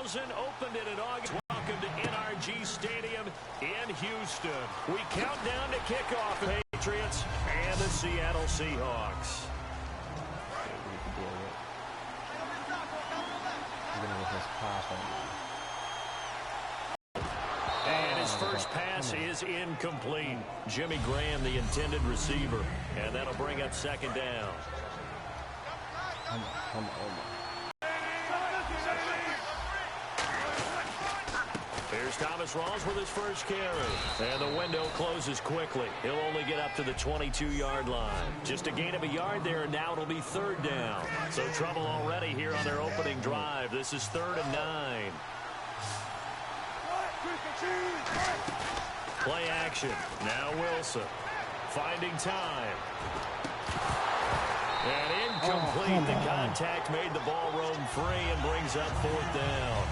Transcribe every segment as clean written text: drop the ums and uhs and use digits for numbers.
2000 opened it in August. Welcome to NRG Stadium in Houston. We count down to kickoff, Patriots and the Seattle Seahawks. And his first pass is incomplete. Jimmy Graham, the intended receiver. And that'll bring up second down. Here's Thomas Rawls with his first carry. And the window closes quickly. He'll only get up to the 22-yard line. Just a gain of a yard there, and now it'll be third down. So trouble already here on their opening drive. This is 3rd and 9. Play action. Now Wilson. Finding time. And incomplete. The contact made the ball roam free and brings up 4th down.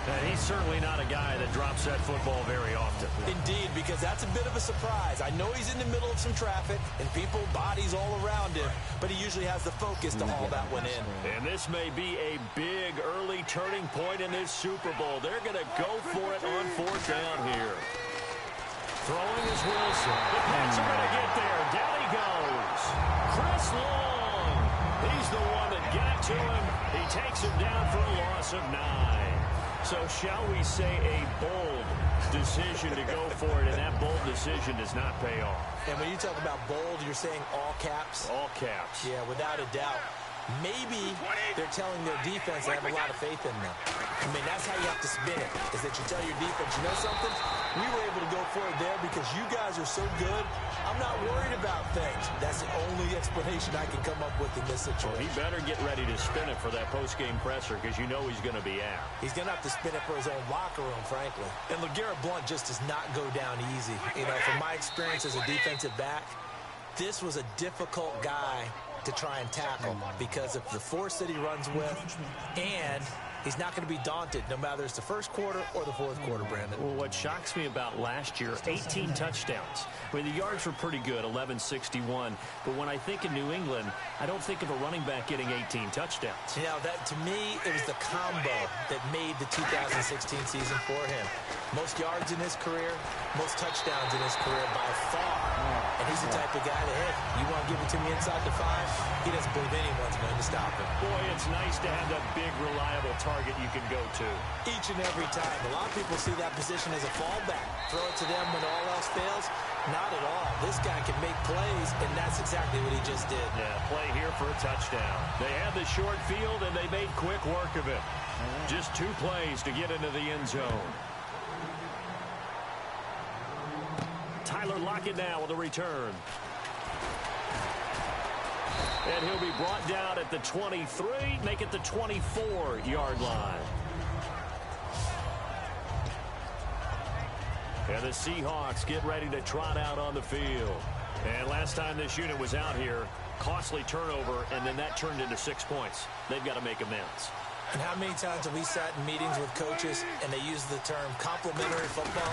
And he's certainly not a guy that drops that football very often. Indeed, because that's a bit of a surprise. I know he's in the middle of some traffic and people, bodies all around him, but he usually has the focus to haul that one in. And this may be a big early turning point in this Super Bowl. They're going to go for it on 4th down here. Throwing is Wilson. The Pats are going to get there. Down he goes. Chris Long. He's the one that got to him. He takes him down for a loss of 9. So shall we say a bold decision to go for it, and that bold decision does not pay off. And when you talk about bold, you're saying all caps? All caps. Yeah, without a doubt. Maybe they're telling their defense they have a lot of faith in them. I mean, that's how you have to spin it, is that you tell your defense, you know something? We were able to go for it there because you guys are so good. I'm not worried about things. That's the only explanation I can come up with in this situation. Well, he better get ready to spin it for that post-game presser because you know he's going to be out. He's going to have to spin it for his own locker room, frankly. And LeGarrette Blount just does not go down easy. You know, from my experience as a defensive back, this was a difficult guy to try and tackle because of the force that he runs with, and he's not going to be daunted no matter it's the first quarter or the fourth quarter, Brandon. Well, what shocks me about last year, 18 touchdowns. I mean, the yards were pretty good, 1161. But when I think of New England, I don't think of a running back getting 18 touchdowns. You know, that to me, it was the combo that made the 2016 season for him. Most yards in his career, most touchdowns in his career by far. And he's the type of guy that, hey, you want to give it to me inside the 5? He doesn't believe anyone's going to stop him. Boy, it's nice to have that big, reliable target you can go to. Each and every time. A lot of people see that position as a fallback. Throw it to them when all else fails. Not at all. This guy can make plays, and that's exactly what he just did. Yeah, play here for a touchdown. They had the short field, and they made quick work of it. Just 2 plays to get into the end zone. Tyler Lockett now with a return. And he'll be brought down at the 23, make it the 24-yard line. And the Seahawks get ready to trot out on the field. And last time this unit was out here, costly turnover, and then that turned into 6 points. They've got to make amends. And how many times have we sat in meetings with coaches and they use the term complementary football?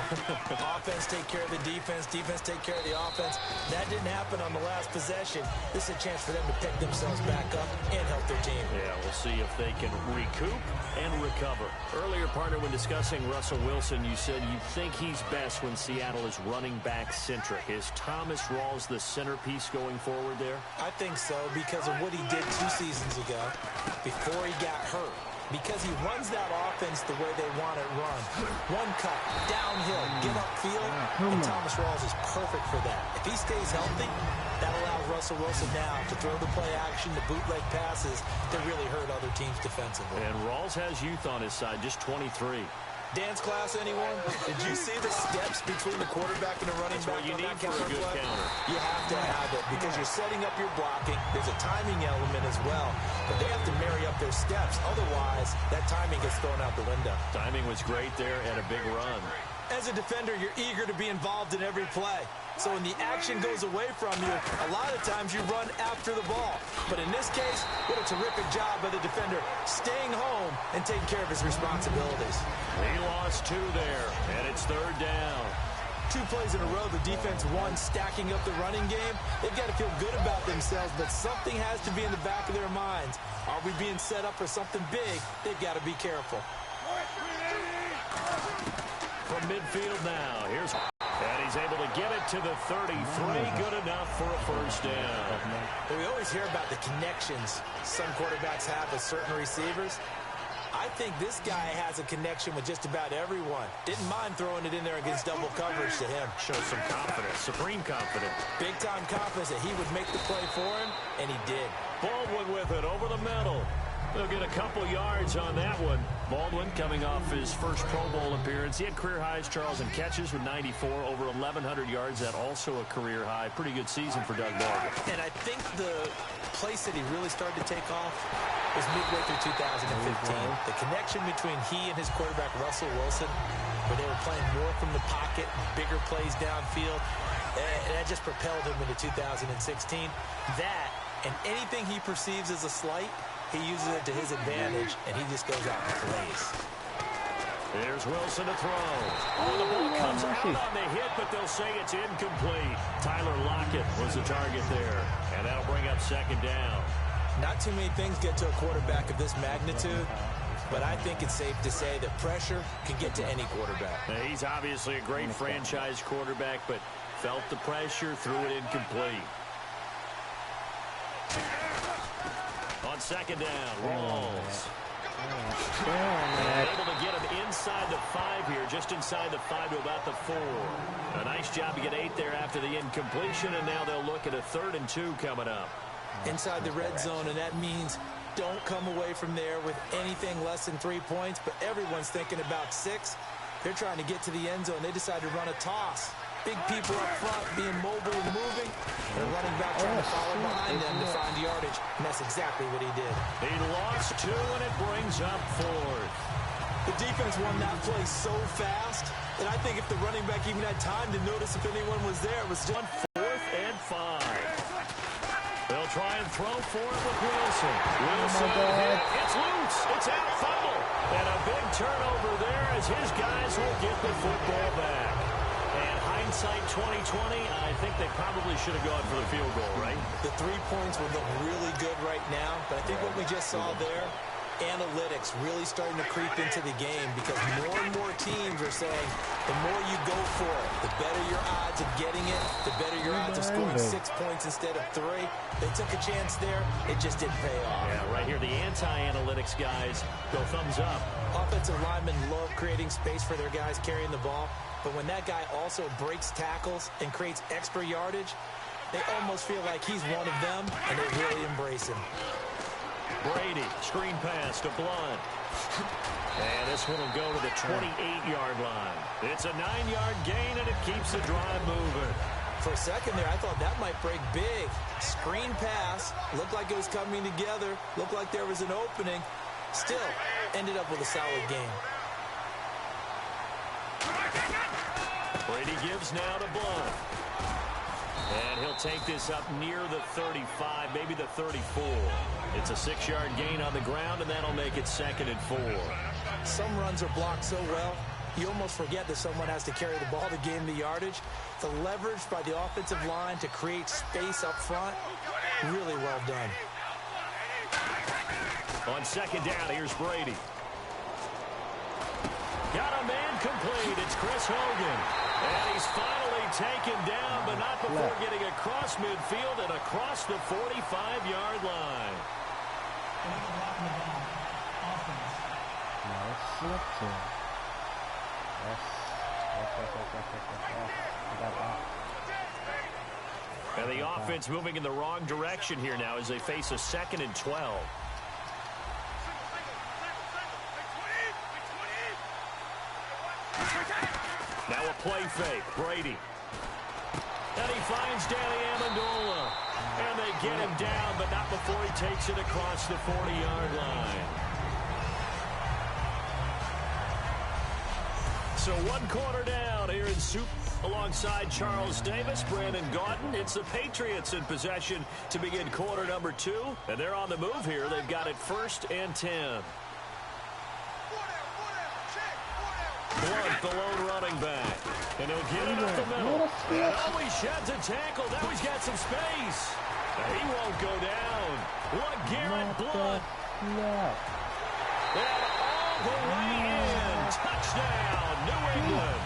Offense take care of the defense, defense take care of the offense. That didn't happen on the last possession. This is a chance for them to pick themselves back up and help their team. Yeah, we'll see if they can recoup and recover. Earlier, partner, when discussing Russell Wilson, you said you think he's best when Seattle is running back centric. Is Thomas Rawls the centerpiece going forward there? I think so because of what he did 2 seasons ago before he got hurt. Because he runs that offense the way they want it run. One cut, downhill, get upfield, and Thomas Rawls is perfect for that. If he stays healthy, that allows Russell Wilson now to throw the play action, the bootleg passes that really hurt other teams defensively. And Rawls has youth on his side, just 23. Dance class, anyone? Did you see the steps between the quarterback and the running back on that counter play? Counter. You have to have it because you're setting up your blocking. There's a timing element as well, but they have to marry up their steps. Otherwise, that timing gets thrown out the window. Timing was great there and a big run. As a defender, you're eager to be involved in every play. So when the action goes away from you, a lot of times you run after the ball. But in this case, what a terrific job by the defender staying home and taking care of his responsibilities. He lost 2 there, and it's 3rd down. 2 plays in a row, the defense won, stacking up the running game. They've got to feel good about themselves, but something has to be in the back of their minds. Are we being set up for something big? They've got to be careful. From midfield now, and he's able to get it to the 33. Good enough for a first down. We always hear about the connections some quarterbacks have with certain receivers. I think this guy has a connection with just about everyone. Didn't mind throwing it in there against double coverage to him. Shows some confidence, supreme confidence. Big-time confidence that he would make the play for him, and he did. Baldwin with it over the middle. They'll get a couple yards on that one. Baldwin coming off his first Pro Bowl appearance. He had career highs, Charles, in catches with 94, over 1,100 yards. That also a career high. Pretty good season for Doug Baldwin. And I think the place that he really started to take off was midway through 2015. The connection between he and his quarterback, Russell Wilson, where they were playing more from the pocket, bigger plays downfield, and that just propelled him into 2016. That, and anything he perceives as a slight, he uses it to his advantage, and he just goes out and plays. Here's Wilson to throw. Oh, the ball comes out on the hit, but they'll say it's incomplete. Tyler Lockett was the target there, and that'll bring up second down. Not too many things get to a quarterback of this magnitude, but I think it's safe to say that pressure can get to any quarterback. Now, he's obviously a great franchise quarterback, but felt the pressure, threw it incomplete. On second down, Rawls. Able to get him inside the 5 here, just inside the 5 to about the 4. A nice job to get 8 there after the incompletion, and now they'll look at a 3rd and 2 coming up. Inside the red zone, and that means don't come away from there with anything less than 3 points, but everyone's thinking about 6. They're trying to get to the end zone. They decide to run a toss. Big people up front being mobile and moving. They're running back trying to follow behind them to find yardage, and that's exactly what he did. He lost 2, and it brings up 4th. The defense won that play so fast that I think if the running back even had time to notice if anyone was there, it was just on 4th and 5. They'll try and throw for it with Wilson. Wilson hit. It's loose. It's out, fumble. And a big turnover there as his guys will get the football back. And hindsight 2020, I think they probably should have gone for the field goal, right? The 3 points would look really good right now, but I think what we just saw there, analytics really starting to creep into the game because more and more teams are saying the more you go for it, the better your odds of getting it, the better your odds of scoring 6 points instead of 3. They took a chance there. It just didn't pay off. Yeah, right here, the anti-analytics guys go thumbs up. Offensive linemen love creating space for their guys carrying the ball, but when that guy also breaks tackles and creates extra yardage, they almost feel like he's one of them, and they really embrace him. Brady, screen pass to Blunt. And this one will go to the 28-yard line. It's a 9-yard gain, and it keeps the drive moving. For a second there, I thought that might break big. Screen pass, looked like it was coming together, looked like there was an opening. Still, ended up with a solid game. Brady gives now to Blunt. And he'll take this up near the 35, maybe the 34. It's a 6-yard gain on the ground, and that'll make it 2nd and 4. Some runs are blocked so well, you almost forget that someone has to carry the ball to gain the yardage. The leverage by the offensive line to create space up front, really well done. On 2nd down, here's Brady. Got a man complete. It's Chris Hogan. And he's finally taken down, but not before getting across midfield and across the 45-yard line. And the offense moving in the wrong direction here now as they face a 2nd and 12. Now a play fake. Brady. And he finds Danny Amendola. And they get him down, but not before he takes it across the 40-yard line. So 1 quarter down here in Soup alongside Charles Davis, Brandon Gaudin. It's the Patriots in possession to begin quarter number 2. And they're on the move here. They've got it 1st and 10. Blunt, the lone running back. And he'll get it up the middle. Oh, he sheds a tackle. Now he's got some space. He won't go down. LeGarrette Blount. And all the way in. Touchdown, New England.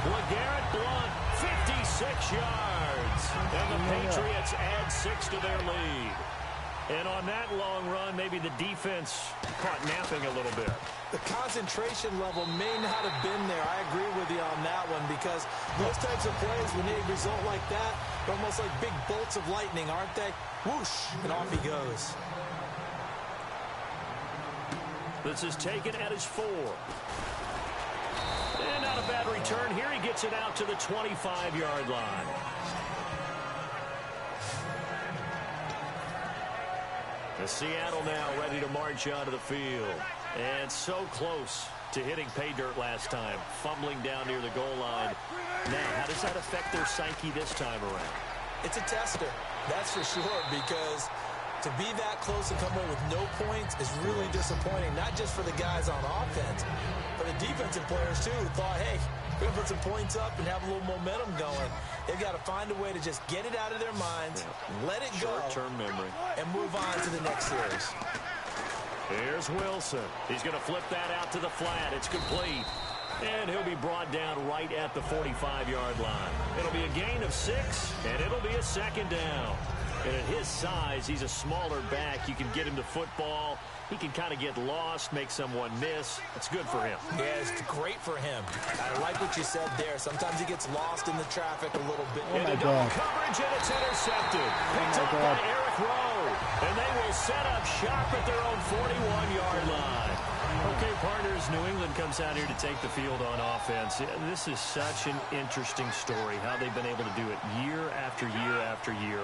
LeGarrette Blount, 56 yards. And the Patriots add 6 to their lead. And on that long run, maybe the defense caught napping a little bit. The concentration level may not have been there. I agree with you on that one because those types of plays, when they result like that, they're almost like big bolts of lightning, aren't they? Whoosh, and off he goes. This is taken at his 4. And not a bad return here. He gets it out to the 25-yard line. The Seattle now ready to march onto the field. And so close to hitting pay dirt last time. Fumbling down near the goal line. Now, how does that affect their psyche this time around? It's a tester, that's for sure, because to be that close and come away with no points is really disappointing, not just for the guys on offense, but the defensive players, too, who thought, hey, we're going to put some points up and have a little momentum going. They've got to find a way to just get it out of their minds, let it go, short-term memory, and move on to the next series. Here's Wilson. He's going to flip that out to the flat. It's complete. And he'll be brought down right at the 45-yard line. It'll be a gain of 6, and it'll be a second down. And at his size, he's a smaller back. You can get him to football. He can kind of get lost, make someone miss. It's good for him. Yeah, it's great for him. I like what you said there. Sometimes he gets lost in the traffic a little bit. Into double coverage, and it's intercepted. Picked up by Eric Rowe. And they will set up shop at their own 41-yard line. Okay, partners, New England comes out here to take the field on offense. This is such an interesting story, how they've been able to do it year after year after year.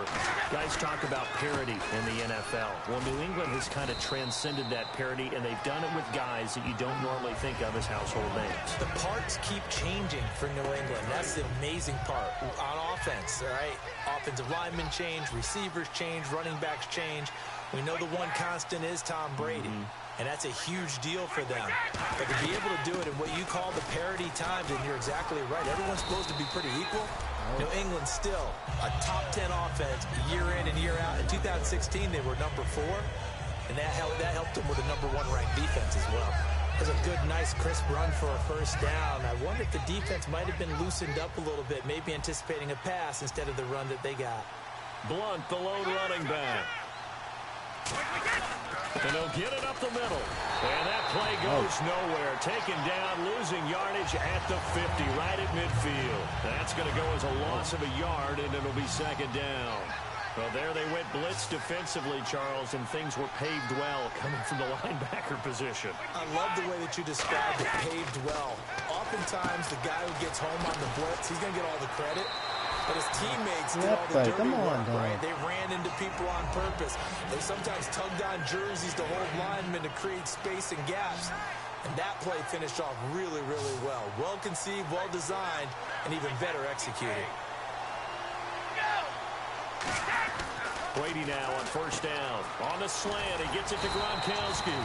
Guys talk about parity in the NFL. Well, New England has kind of transcended that parity, and they've done it with guys that you don't normally think of as household names. The parts keep changing for New England. That's the amazing part. On offense, all right? Offensive linemen change, receivers change, running backs change. We know the one constant is Tom Brady. And that's a huge deal for them. But to be able to do it in what you call the parity times, and you're exactly right, everyone's supposed to be pretty equal. New England still a top 10 offense year in and year out. In 2016, they were number 4, and that helped them with a number 1 ranked defense as well. It was a good, nice, crisp run for a first down. I wonder if the defense might have been loosened up a little bit, maybe anticipating a pass instead of the run that they got. Blount, the lone running back. And they'll get it up the middle. And that play goes nowhere. Taken down, losing yardage at the 50, right at midfield. That's going to go as a loss of a yard, and it'll be second down. Well, there they went blitz defensively, Charles, and things were paved well coming from the linebacker position. I love the way that you described it, paved well. Oftentimes, the guy who gets home on the blitz, he's going to get all the credit. But his teammates did all the dirty work, right? They ran into people on purpose. They sometimes tugged on jerseys to hold linemen to create space and gaps. And that play finished off really, really well. Well conceived, well designed, and even better executed. Brady now on first down. On the slant, he gets it to Gronkowski.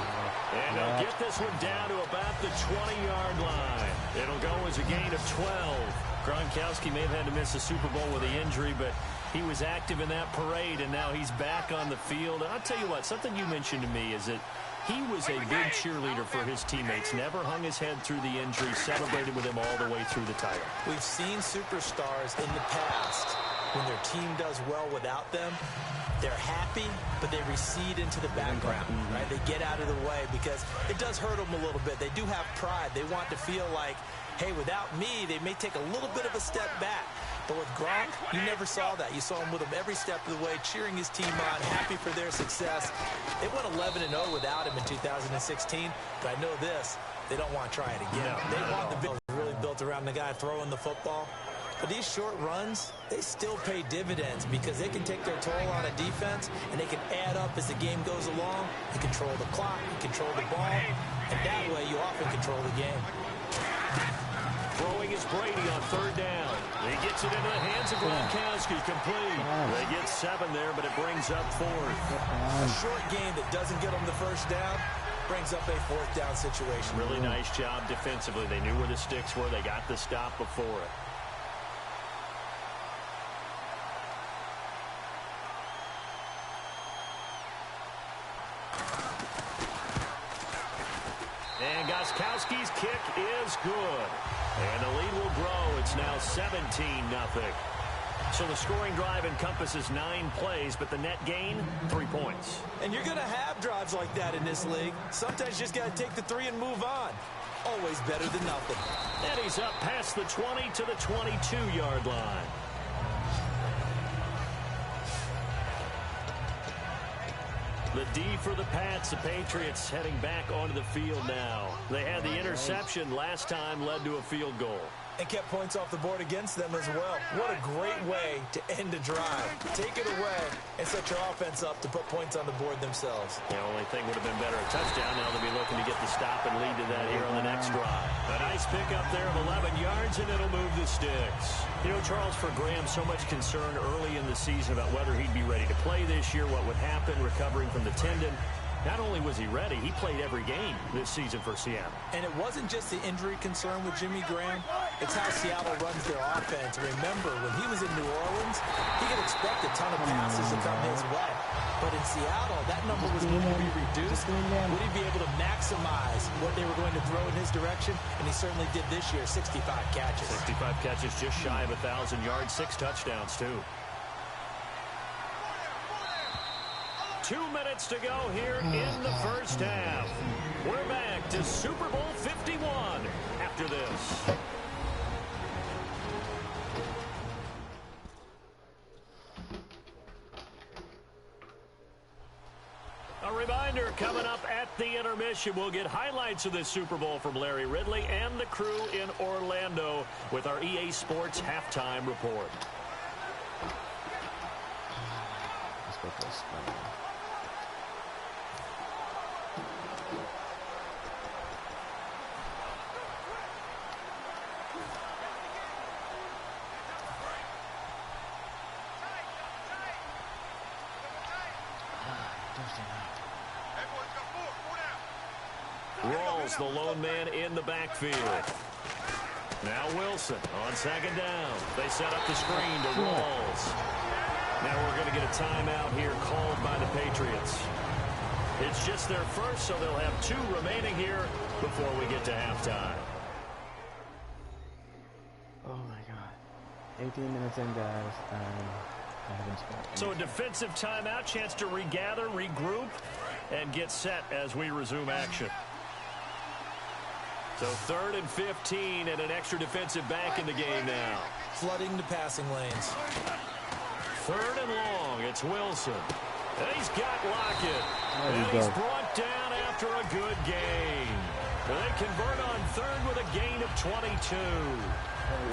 And they'll get this one down to about the 20-yard line. It'll go as a gain of 12. Gronkowski may have had to miss the Super Bowl with an injury, but he was active in that parade, and now he's back on the field. And I'll tell you what, something you mentioned to me is that he was a big cheerleader for his teammates, never hung his head through the injury, celebrated with him all the way through the title. We've seen superstars in the past, when their team does well without them, they're happy, but they recede into the background, right? They get out of the way because it does hurt them a little bit. They do have pride. They want to feel like, hey, without me, they may take a little bit of a step back. But with Gronk, you never saw that. You saw him with him every step of the way, cheering his team on, happy for their success. They went 11-0 without him in 2016, but I know this, they don't want to try it again. They want the build really built around the guy throwing the football. But these short runs, they still pay dividends because they can take their toll on a defense, and they can add up as the game goes along. You control the clock, you control the ball, and that way you often control the game. Throwing is Brady on third down. He gets it into the hands of Gronkowski, complete. They get 7 there, but it brings up 4th. A short game that doesn't get them the first down brings up a 4th down situation. Really nice job defensively. They knew where the sticks were. They got the stop before it. Gostkowski's kick is good. And the lead will grow. It's now 17-0. So the scoring drive encompasses 9 plays, but the net gain, 3 points. And you're going to have drives like that in this league. Sometimes you just got to take the 3 and move on. Always better than nothing. And he's up past the 20 to the 22-yard line. The D for the Pats. The Patriots heading back onto the field now. They had the interception last time, led to a field goal. And kept points off the board against them as well. What a great way to end a drive. Take it away and set your offense up to put points on the board themselves. The only thing would have been better, a touchdown. Now they'll be looking to get the stop and lead to that here on the next drive. A nice pickup there of 11 yards, and it'll move the sticks. You know, Charles, for Graham, so much concern early in the season about whether he'd be ready to play this year, what would happen recovering from the tendon. Not only was he ready, he played every game this season for Seattle. And it wasn't just the injury concern with Jimmy Graham. It's how Seattle runs their offense. Remember, when he was in New Orleans, he could expect a ton of passes to come his way. But in Seattle, that number was going to be reduced. Would he be able to maximize what they were going to throw in his direction? And he certainly did this year, 65 catches. 65 catches, just shy of 1,000 yards, 6 touchdowns, too. 2 minutes to go here in the first half. We're back to Super Bowl 51 after this. A reminder, coming up at the intermission, we'll get highlights of this Super Bowl from Larry Ridley and the crew in Orlando with our EA Sports halftime report. Let's go for this. Rawls, the lone man in the backfield. Now Wilson on second down. They set up the screen to Rawls. Now we're going to get a timeout here called by the Patriots. It's just their first, so they'll have 2 remaining here before we get to halftime. Oh my God. 18 minutes in, guys. I haven't scored. So a defensive timeout, chance to regather, regroup, and get set as we resume action. So 3rd and 15 and an extra defensive back in the game now. Flooding the passing lanes. 3rd and long. It's Wilson. And he's got Lockett. And he's brought down after a good gain. They convert on 3rd with a gain of 22.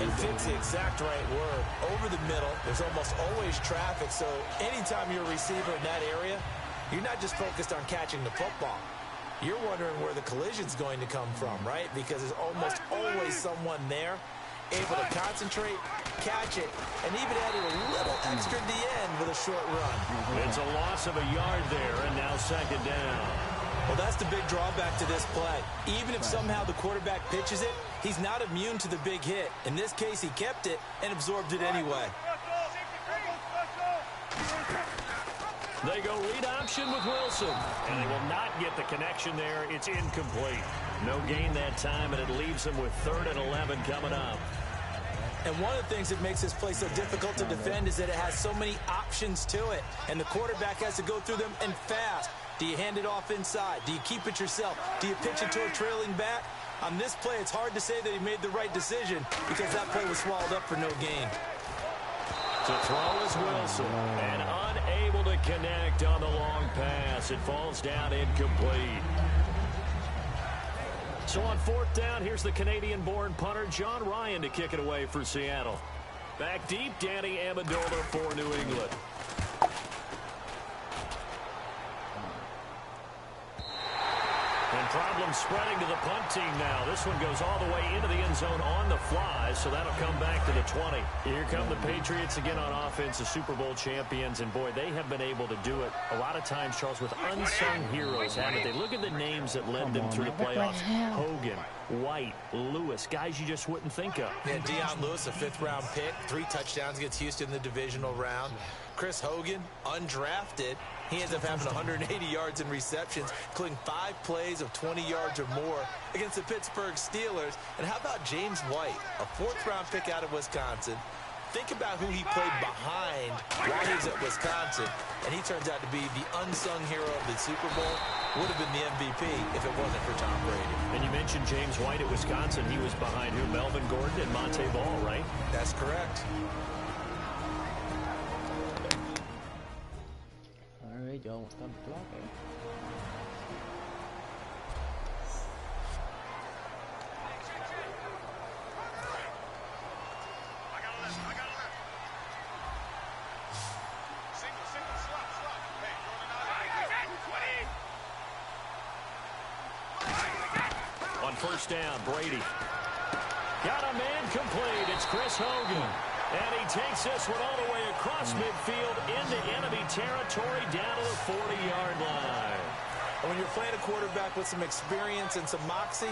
And fits the exact right word. Over the middle, there's almost always traffic. So anytime you're a receiver in that area, you're not just focused on catching the football. You're wondering where the collision's going to come from, right? Because there's almost always someone there able to concentrate, catch it, and even added a little extra at the end with a short run. It's a loss of a yard there, and now 2nd down. Well, that's the big drawback to this play. Even if somehow the quarterback pitches it, he's not immune to the big hit. In this case, he kept it and absorbed it anyway. They go read option with Wilson, and they will not get the connection there. It's incomplete. No gain that time, and it leaves them with 3rd and 11 coming up. And one of the things that makes this play so difficult to defend is that it has so many options to it, and the quarterback has to go through them and fast. Do you hand it off inside? Do you keep it yourself? Do you pitch it to a trailing back? On this play, it's hard to say that he made the right decision because that play was swallowed up for no gain. To throw is Wilson, and unable to connect on the long pass. It falls down incomplete. So on 4th down, here's the Canadian-born punter, John Ryan, to kick it away for Seattle. Back deep, Danny Amendola for New England. And problem spreading to the punt team now. This one goes all the way into the end zone on the fly, so that'll come back to the 20. Here come the Patriots again on offense, the Super Bowl champions, and boy, they have been able to do it a lot of times, Charles, with unsung heroes, haven't they? Look at the names that led them through the playoffs. Hogan, White, Lewis, guys you just wouldn't think of. Yeah, Deion Lewis, a 5th-round pick, 3 touchdowns against Houston in the divisional round. Chris Hogan, undrafted, He ends up having 180 yards in receptions, including 5 plays of 20 yards or more against the Pittsburgh Steelers. And how about James White, a 4th-round pick out of Wisconsin? Think about who he played behind while he was at Wisconsin, and he turns out to be the unsung hero of the Super Bowl. Would have been the MVP if it wasn't for Tom Brady. And you mentioned James White at Wisconsin. He was behind who? Melvin Gordon and Monte Ball, right? That's correct. All right, y'all. Stop blocking. On first down, Brady. Got a man complete. It's Chris Hogan. And he takes this one all the way across midfield into enemy territory down to the 40-yard line. And when you're playing a quarterback with some experience and some moxie,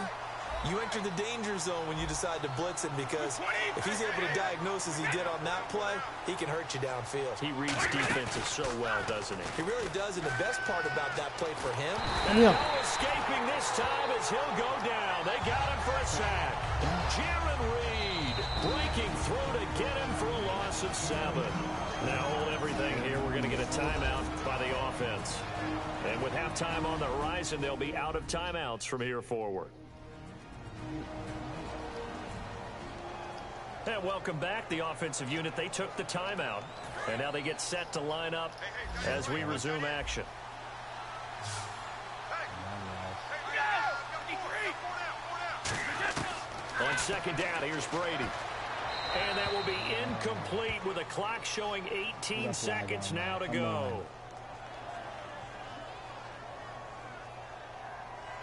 you enter the danger zone when you decide to blitz him, because if he's able to diagnose as he did on that play, he can hurt you downfield. He reads defenses so well, doesn't he? He really does, and the best part about that play for him... And no escaping this time as he'll go down. They got him for a sack. Jaron Reed breaking through to get him for a loss of 7. Now hold everything here. We're going to get a timeout by the offense. And with halftime on the horizon, they'll be out of timeouts from here forward. And welcome back. The offensive unit, they took the timeout. And now they get set to line up as we resume action. On second down, here's Brady. And that will be incomplete with a clock showing 18 seconds now to go.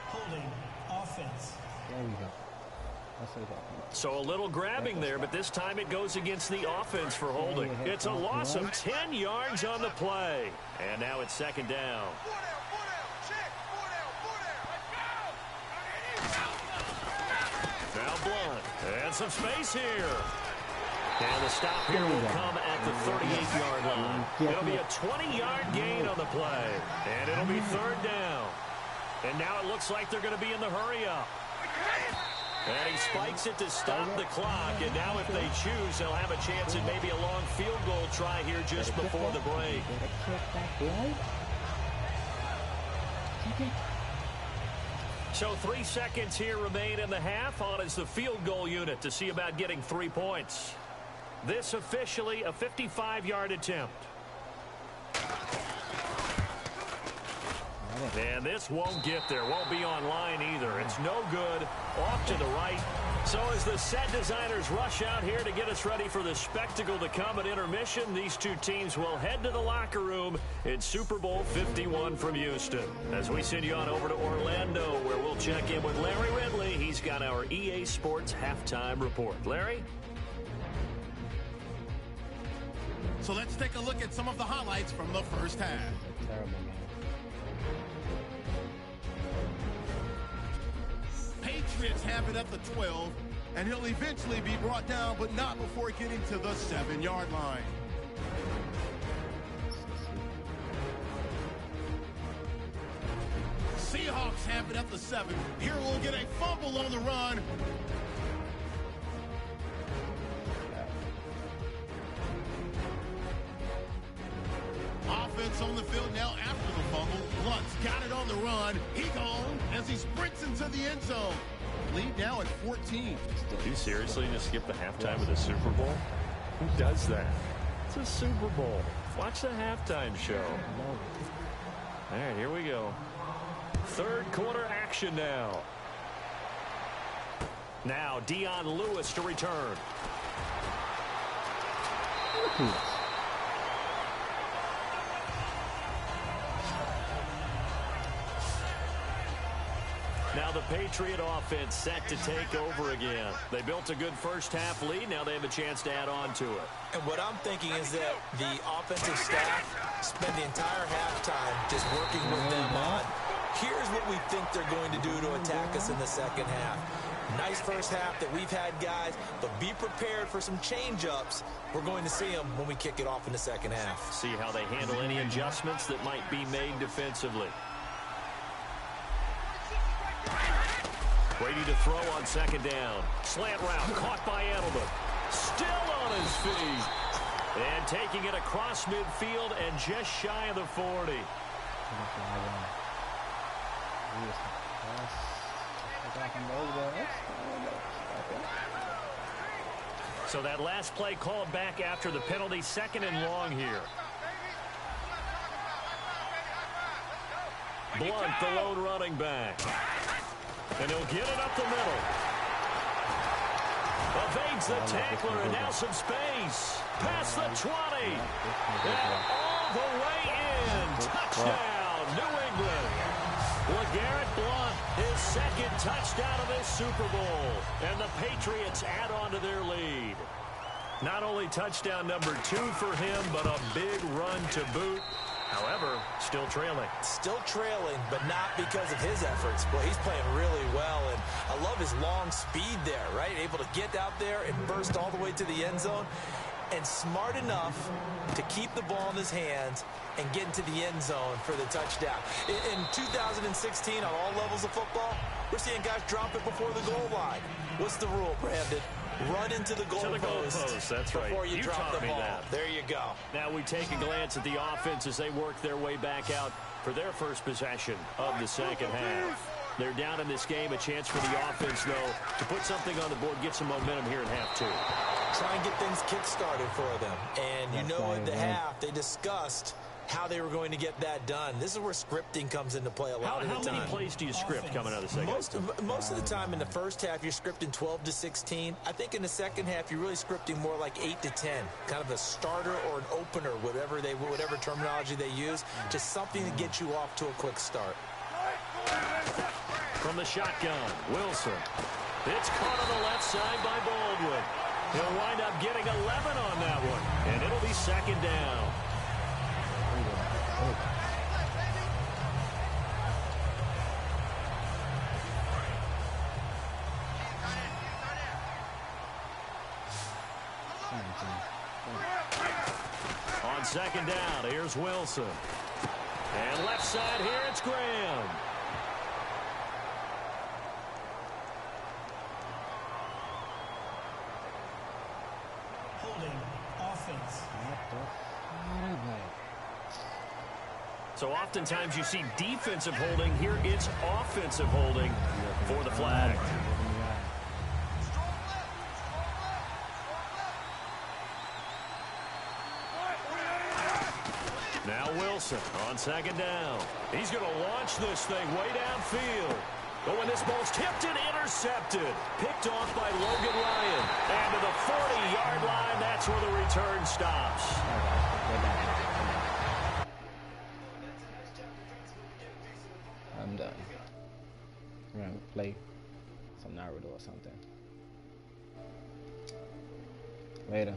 Holding offense. There we go. So a little grabbing there, but this time it goes against the offense for holding. It's a loss of 10 yards on the play. And now it's second down. Now Blunt. And some space here. And the stop here will come at the 38-yard line. It'll be a 20-yard gain on the play. And it'll be third down. And now it looks like they're going to be in the hurry-up. And he spikes it to stop the clock. And now if they choose, they'll have a chance at maybe a long field goal try here just before the break. So 3 seconds here remain in the half. On is the field goal unit to see about getting 3 points. This officially a 55-yard attempt. And this won't get there. Won't be online either. It's no good. Off to the right. So as the set designers rush out here to get us ready for the spectacle to come at intermission, these two teams will head to the locker room in Super Bowl 51 from Houston. As we send you on over to Orlando, where we'll check in with Larry Ridley. He's got our EA Sports halftime report. Larry? So let's take a look at some of the highlights from the first half. Terrible, man. Patriots have it at the 12, and he'll eventually be brought down, but not before getting to the 7-yard line. Seahawks have it at the 7. Here we'll get a fumble on the run. Offense on the field now after the fumble. Blunt's got it on the run. He gone as he sprints into the end zone. Lead now at 14. Did you seriously just skip the halftime of the Super Bowl? Who does that? It's a Super Bowl. Watch the halftime show. All right, here we go. Third quarter action now. Now Dion Lewis to return. Now the Patriot offense set to take over again. They built a good first half lead. Now they have a chance to add on to it. And what I'm thinking is that the offensive staff spend the entire halftime just working with them on, here's what we think they're going to do to attack us in the second half. Nice first half that we've had, guys, but be prepared for some change-ups. We're going to see them when we kick it off in the second half. See how they handle any adjustments that might be made defensively. Brady to throw on second down. Slant route caught by Edelman. Still on his feet. And taking it across midfield and just shy of the 40. So that last play called back after the penalty, 2nd and long here. Blunt, the lone running back. And he'll get it up the middle. Evades the tackler, and now some space. Past the 20. And all the way in. Touchdown, New England. LeGarrette Blunt, his 2nd touchdown of this Super Bowl. And the Patriots add on to their lead. Not only touchdown number 2 for him, but a big run to boot. However, still trailing. Still trailing, but not because of his efforts. Boy, he's playing really well, and I love his long speed there, right? Able to get out there and burst all the way to the end zone, and smart enough to keep the ball in his hands and get into the end zone for the touchdown. In 2016, on all levels of football, we're seeing guys drop it before the goal line. What's the rule, Brandon? Run into the goalpost. That's right. Before you drop the ball. That. There you go. Now we take a glance at the offense as they work their way back out for their first possession of the second half. They're down in this game. A chance for the offense, though, to put something on the board, get some momentum here in half 2. Try and get things kick-started for them. And you know, at the half, they discussed how they were going to get that done. This is where scripting comes into play a lot of the time. How many plays do you script coming out of the second half? Most of the time in the first half, you're scripting 12 to 16. I think in the second half, you're really scripting more like 8 to 10. Kind of a starter or an opener, whatever terminology they use, just something to get you off to a quick start. From the shotgun, Wilson. It's caught on the left side by Baldwin. He'll wind up getting 11 on that one, and it'll be 2nd down. On 2nd down, here's Wilson. And left side here, it's Graham. Holding offense. So oftentimes you see defensive holding. Here it's offensive holding for the flag. Now Wilson on 2nd down. He's going to launch this thing way downfield. But when this ball's tipped and intercepted, picked off by Logan Ryan. And to the 40-yard line, that's where the return stops. I'm done. I'm going to play some Naruto or something. Later.